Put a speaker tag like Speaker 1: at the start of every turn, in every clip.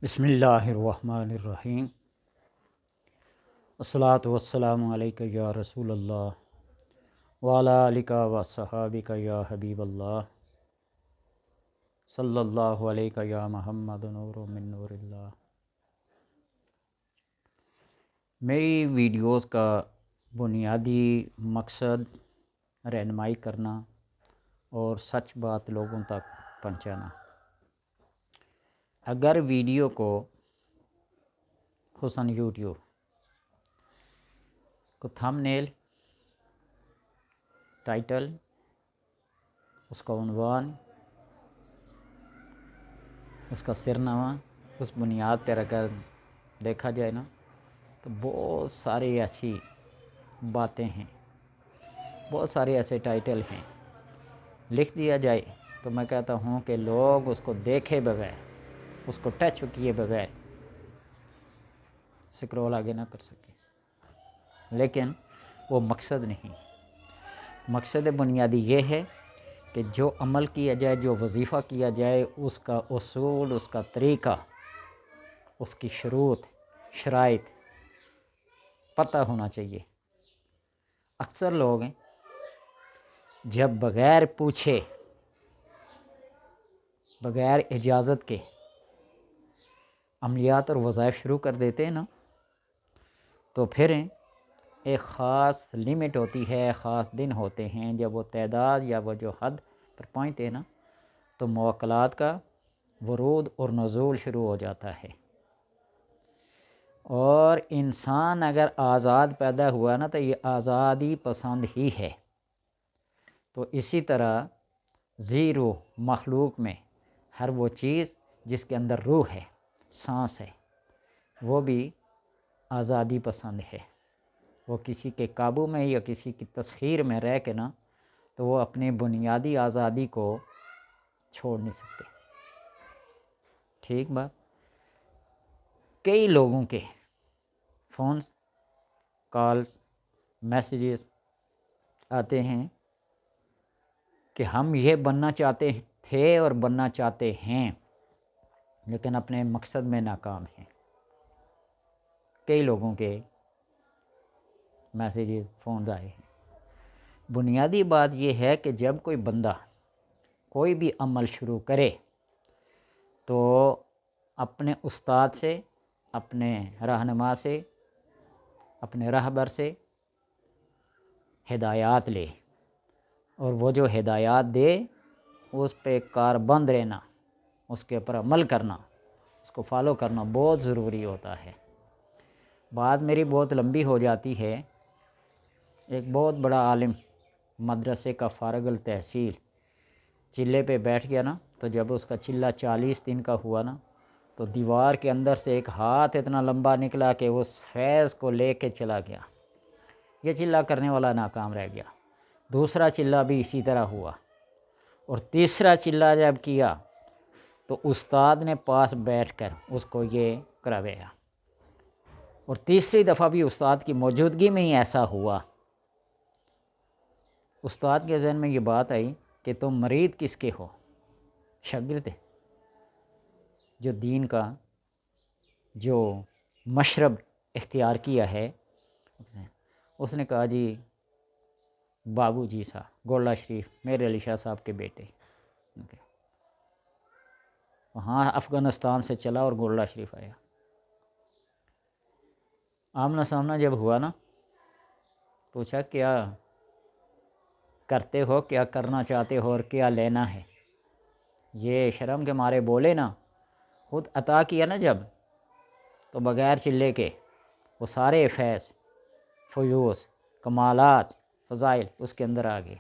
Speaker 1: بسم اللہ الرحمن الرحیم۔ الصلاۃ والسلام علیک یا رسول اللہ وعلی آلک و صحابک یا حبیب اللہ صلی اللہ علیہ یا محمد نور من نور اللہ۔ میری ویڈیوز کا بنیادی مقصد رہنمائی کرنا اور سچ بات لوگوں تک پہنچانا۔ اگر ویڈیو کو خصوصاً یوٹیوب کو تھم نیل، ٹائٹل، اس کا عنوان، اس کا سرنامہ، اس بنیاد پر اگر دیکھا جائے نا تو بہت ساری ایسی باتیں ہیں، بہت سارے ایسے ٹائٹل ہیں، لکھ دیا جائے تو میں کہتا ہوں کہ لوگ اس کو دیکھے بغیر، اس کو ٹچ کیے بغیر سکرول آگے نہ کر سکے۔ لیکن وہ مقصد نہیں۔ مقصد بنیادی یہ ہے کہ جو عمل کیا جائے، جو وظیفہ کیا جائے، اس کا اصول، اس کا طریقہ، اس کی شروط، شرائط پتہ ہونا چاہیے۔ اکثر لوگ جب بغیر پوچھے، بغیر اجازت کے عملیات اور وظائف شروع کر دیتے ہیں نا، تو پھر ایک خاص لمٹ ہوتی ہے، خاص دن ہوتے ہیں جب وہ تعداد یا وہ جو حد پر پہنچتے ہیں نا تو موکلات کا ورود اور نزول شروع ہو جاتا ہے۔ اور انسان اگر آزاد پیدا ہوا نا تو یہ آزادی پسند ہی ہے۔ تو اسی طرح زیرو مخلوق میں ہر وہ چیز جس کے اندر روح ہے، سانس ہے، وہ بھی آزادی پسند ہے۔ وہ کسی کے قابو میں یا کسی کی تسخیر میں رہ کے نا تو وہ اپنے بنیادی آزادی کو چھوڑ نہیں سکتے۔ ٹھیک بات؟ کئی لوگوں کے فونز، کالز، میسیجز آتے ہیں کہ ہم یہ بننا چاہتے تھے اور بننا چاہتے ہیں لیکن اپنے مقصد میں ناکام ہیں۔ کئی لوگوں کے میسیجز، فونز آئے ہیں۔ بنیادی بات یہ ہے کہ جب کوئی بندہ کوئی بھی عمل شروع کرے تو اپنے استاد سے، اپنے رہنما سے، اپنے رہبر سے ہدایات لے، اور وہ جو ہدایات دے اس پہ کاربند رہنا، اس کے اوپر عمل کرنا، اس کو فالو کرنا بہت ضروری ہوتا ہے۔ بات میری بہت لمبی ہو جاتی ہے۔ ایک بہت بڑا عالم مدرسے کا فارغ التحصیل چلے پہ بیٹھ گیا نا تو جب اس کا چلہ 40 دن کا ہوا نا تو دیوار کے اندر سے ایک ہاتھ اتنا لمبا نکلا کہ اس فیض کو لے کے چلا گیا۔ یہ چلہ کرنے والا ناکام رہ گیا۔ دوسرا چلہ بھی اسی طرح ہوا، اور تیسرا چلہ جب کیا تو استاد نے پاس بیٹھ کر اس کو یہ کروایا، اور تیسری دفعہ بھی استاد کی موجودگی میں ہی ایسا ہوا۔ استاد کے ذہن میں یہ بات آئی کہ تم مرید کس کے ہو؟ شاگرد جو دین کا جو مشرب اختیار کیا ہے۔ اس نے کہا جی بابو جی صاحب گولڑا شریف، میرے علی شاہ صاحب کے بیٹے، وہاں افغانستان سے چلا اور گولڑا شریف آیا۔ آمنا سامنا جب ہوا نا، پوچھا کیا کرتے ہو، کیا کرنا چاہتے ہو اور کیا لینا ہے؟ یہ شرم کے مارے بولے نا، خود عطا کیا نا جب تو بغیر چلے کے وہ سارے فیض، فیوز، کمالات، فضائل اس کے اندر آ گئے۔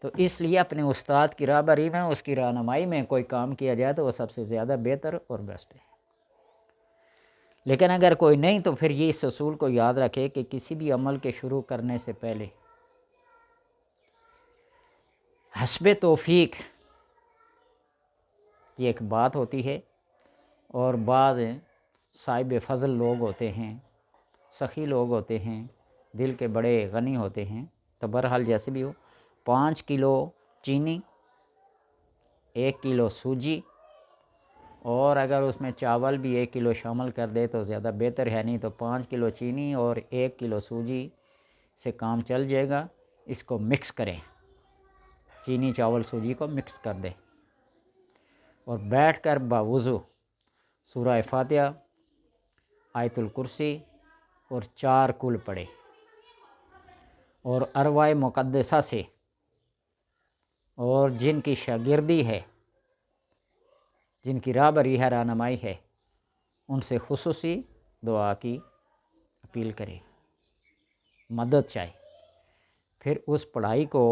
Speaker 1: تو اس لیے اپنے استاد کی رہبری میں، اس کی رہنمائی میں کوئی کام کیا جائے تو وہ سب سے زیادہ بہتر اور بیسٹ ہے۔ لیکن اگر کوئی نہیں تو پھر یہ اس اصول کو یاد رکھے کہ کسی بھی عمل کے شروع کرنے سے پہلے حسب توفیق کی ایک بات ہوتی ہے، اور بعض صاحب فضل لوگ ہوتے ہیں، سخی لوگ ہوتے ہیں، دل کے بڑے غنی ہوتے ہیں۔ تو بہرحال جیسے بھی ہو، 5 کلو چینی، 1 کلو سوجی اور اگر اس میں چاول بھی 1 کلو شامل کر دے تو زیادہ بہتر ہے، نہیں تو 5 کلو چینی اور 1 کلو سوجی سے کام چل جائے گا۔ اس کو مکس کریں، چینی چاول سوجی کو مکس کر دیں اور بیٹھ کر باوضو سورہ فاتحہ، آیت الکرسی اور 4 کل پڑھے اور ارواح مقدسہ سے اور جن کی شاگردی ہے، جن کی راہبری ہے، رہنمائی ہے، ان سے خصوصی دعا کی اپیل کرے، مدد چاہے۔ پھر اس پڑھائی کو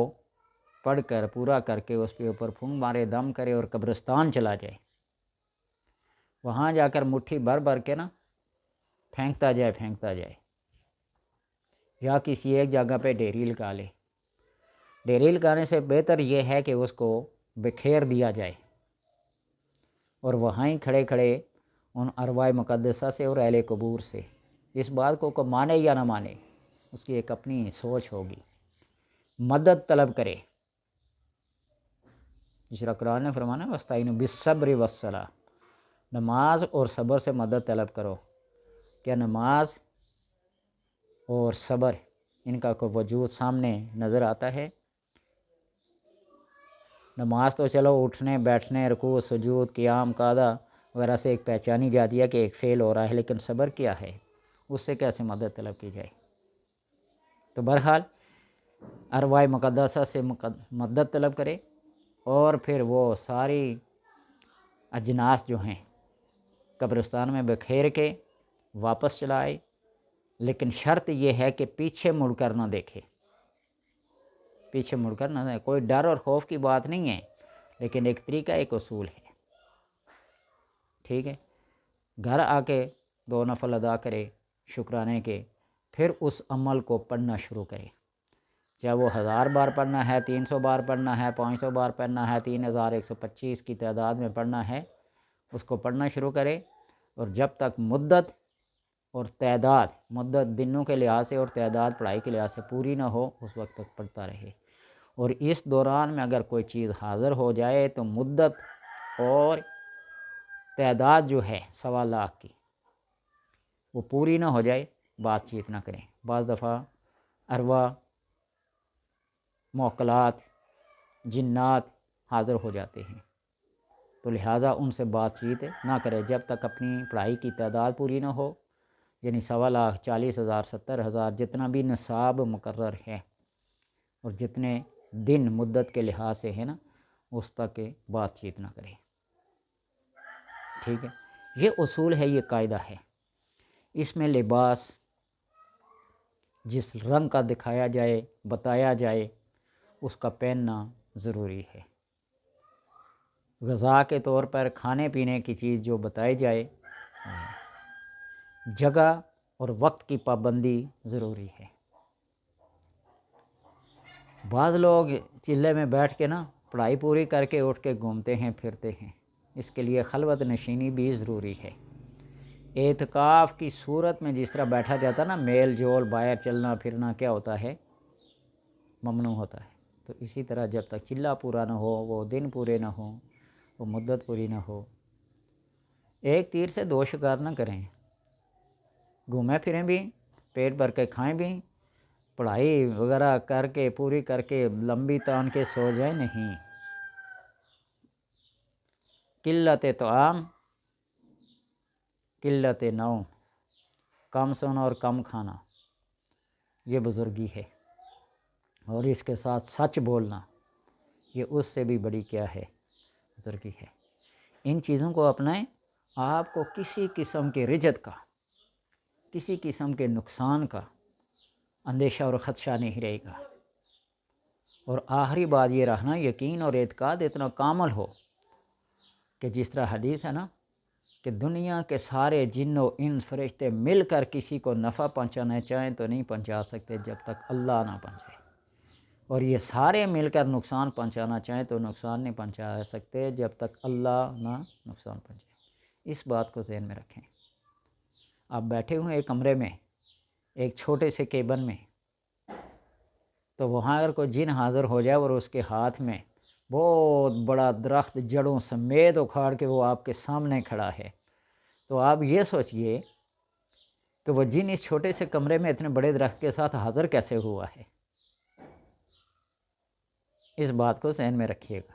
Speaker 1: پڑھ کر پورا کر کے اس کے اوپر پھونک مارے، دم کرے اور قبرستان چلا جائے۔ وہاں جا کر مٹھی بھر بھر کے نا پھینکتا جائے، یا کسی ایک جگہ پہ ڈیری لگا لے۔ ڈیری لگانے سے بہتر یہ ہے کہ اس کو بکھیر دیا جائے اور وہاں ہی کھڑے کھڑے ان ارواح مقدسہ سے اور اہل قبور سے، اس بات کو مانے یا نہ مانے، اس کی ایک اپنی سوچ ہوگی، مدد طلب کرے۔ جس طرح قرآن نے فرمانا وَاسْتَعِینُوا بِالصَّبْرِ وَالصَّلَاةِ، نماز اور صبر سے مدد طلب کرو۔ کیا نماز اور صبر ان کا کوئی وجود سامنے نظر آتا ہے؟ نماز تو چلو اٹھنے بیٹھنے، رکوع سجود قیام قعدہ وغیرہ سے ایک پہچانی جاتی ہے کہ ایک فعل ہو رہا ہے، لیکن صبر کیا ہے، اس سے کیسے مدد طلب کی جائے؟ تو بہرحال ارواح مقدسہ سے مدد طلب کرے اور پھر وہ ساری اجناس جو ہیں قبرستان میں بکھیر کے واپس چلائے، لیکن شرط یہ ہے کہ پیچھے مڑ کر نہ دیکھے، پیچھے مڑ کر نہ دیکھے۔ کوئی ڈر اور خوف کی بات نہیں ہے، لیکن ایک طریقہ، ایک اصول ہے، ٹھیک ہے۔ گھر آ کے 2 نفل ادا کرے شکرانے کے، پھر اس عمل کو پڑھنا شروع کرے، چاہے وہ 1000 بار پڑھنا ہے، 300 بار پڑھنا ہے، 500 بار پڑھنا ہے، 3125 کی تعداد میں پڑھنا ہے، اس کو پڑھنا شروع کرے اور جب تک مدت اور تعداد، مدت دنوں کے لحاظ سے اور تعداد پڑھائی کے لحاظ سے پوری نہ ہو، اس وقت تک پڑھتا رہے۔ اور اس دوران میں اگر کوئی چیز حاضر ہو جائے تو مدت اور تعداد جو ہے 1.25 لاکھ کی، وہ پوری نہ ہو جائے، بات چیت نہ کریں۔ بعض دفعہ ارواح موکلات جنات حاضر ہو جاتے ہیں، تو لہٰذا ان سے بات چیت نہ کرے جب تک اپنی پڑھائی کی تعداد پوری نہ ہو، یعنی 1.25 لاکھ 40,000 70,000 جتنا بھی نصاب مقرر ہے اور جتنے دن مدت کے لحاظ سے ہے نا، اس تک بات چیت نہ کرے، ٹھیک ہے۔ یہ اصول ہے، یہ قاعدہ ہے۔ اس میں لباس جس رنگ کا دکھایا جائے، بتایا جائے، اس کا پہننا ضروری ہے۔ غذا کے طور پر کھانے پینے کی چیز جو بتائی جائے، جگہ اور وقت کی پابندی ضروری ہے۔ بعض لوگ چلے میں بیٹھ کے نا پڑھائی پوری کر کے اٹھ کے گھومتے ہیں پھرتے ہیں، اس کے لیے خلوت نشینی بھی ضروری ہے۔ اعتکاف کی صورت میں جس طرح بیٹھا جاتا نا، میل جول باہر چلنا پھرنا کیا ہوتا ہے؟ ممنوع ہوتا ہے۔ تو اسی طرح جب تک چلہ پورا نہ ہو، وہ دن پورے نہ ہوں، وہ مدت پوری نہ ہو، ایک تیر سے 2 شکار نہ کریں، گھومیں پھریں بھی، پیٹ بھر کے کھائیں بھی، پڑھائی وغیرہ کر کے پوری کر کے لمبی تان کے سو جائیں نہیں۔ قلت طعام قلت نوم، کم سونا اور کم کھانا، یہ بزرگی ہے۔ اور اس کے ساتھ سچ بولنا، یہ اس سے بھی بڑی کیا ہے؟ بزرگی ہے۔ ان چیزوں کو اپنائیں، آپ کو کسی قسم کے رجت کا، کسی قسم کے نقصان کا اندیشہ اور خدشہ نہیں رہے گا۔ اور آخری بات یہ رہنا، یقین اور اعتقاد اتنا کامل ہو کہ جس طرح حدیث ہے نا کہ دنیا کے سارے جن و انس فرشتے مل کر کسی کو نفع پہنچانا چاہیں تو نہیں پہنچا سکتے جب تک اللہ نہ پہنچائے، اور یہ سارے مل کر نقصان پہنچانا چاہیں تو نقصان نہیں پہنچا سکتے جب تک اللہ نہ نقصان پہنچائے۔ اس بات کو ذہن میں رکھیں۔ آپ بیٹھے ہوئے ایک کمرے میں، ایک چھوٹے سے کیبن میں، تو وہاں اگر کوئی جن حاضر ہو جائے اور اس کے ہاتھ میں بہت بڑا درخت جڑوں سمیت اکھاڑ کے وہ آپ کے سامنے کھڑا ہے، تو آپ یہ سوچئے کہ وہ جن اس چھوٹے سے کمرے میں اتنے بڑے درخت کے ساتھ حاضر کیسے ہوا ہے۔ اس بات کو ذہن میں رکھیے گا،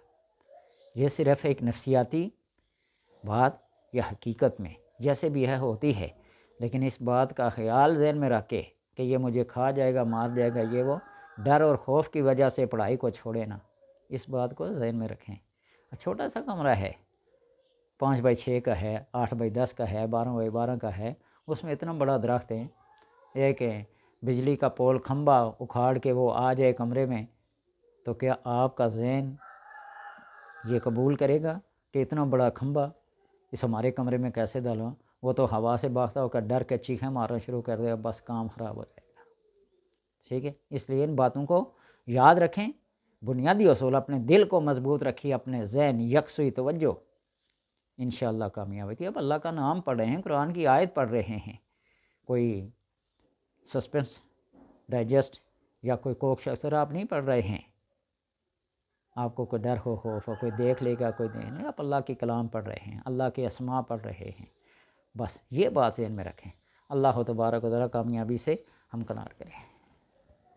Speaker 1: یہ صرف ایک نفسیاتی بات یا حقیقت میں جیسے بھی ہے ہوتی ہے، لیکن اس بات کا خیال ذہن میں رکھ کے کہ یہ مجھے کھا جائے گا، مار جائے گا، یہ وہ ڈر اور خوف کی وجہ سے پڑھائی کو چھوڑے نا، اس بات کو ذہن میں رکھیں۔ چھوٹا سا کمرہ ہے، 5x6 کا ہے، 8x10 کا ہے، 12x12 کا ہے، اس میں اتنا بڑا درخت ہے، ایک بجلی کا پول کھمبا اکھاڑ کے وہ آ جائے کمرے میں، تو کیا آپ کا ذہن یہ قبول کرے گا کہ اتنا بڑا کھمبا اس ہمارے کمرے میں کیسے ڈالوں؟ وہ تو ہوا سے بھاگتا ہو کر ڈر کے چیخیں مارنا شروع کر دے گا، بس کام خراب ہو جائے گا۔ ٹھیک ہے، اس لیے ان باتوں کو یاد رکھیں، بنیادی اصول، اپنے دل کو مضبوط رکھیے، اپنے ذہن یکسوئی توجہ، انشاءاللہ کامیاب ہوتی ہے۔ اب اللہ کا نام پڑھ رہے ہیں، قرآن کی آیت پڑھ رہے ہیں، کوئی سسپنس ڈائجسٹ یا کوئی کوک شخصر آپ نہیں پڑھ رہے ہیں، آپ کو کوئی ڈر ہو خوف ہو، کوئی دیکھ لے گا، کوئی نہیں، آپ اللہ کی کلام پڑھ رہے ہیں، اللہ کے اسماء پڑھ رہے ہیں، بس یہ بات ذہن میں رکھیں۔ اللہ تبارک و تعالیٰ کامیابی سے ہمکنار کریں۔